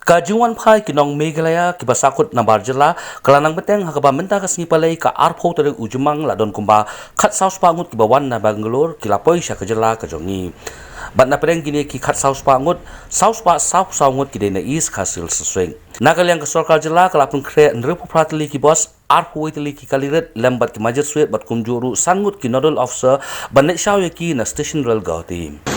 Kajuan phai kinong Meghalaya Kiba sakut nabar jela kelanang beteng hakaba menta kasni palai ka arpho tere ujumang ladon kumba khat saus pangut kiba wan na Bangalore kilapoi Sha Jylla kajongi bat na pereng gini ki khat saus pangut saus pa saus saungut kide na is khasil sesweng nagalyang ka sarkar jela kalapun kre nrepu pratli ki bos arpho waitli ki kaliret lembat ki majet suet bat kumjuru sangut ki nodal officer banet shaw ki na station rail gauti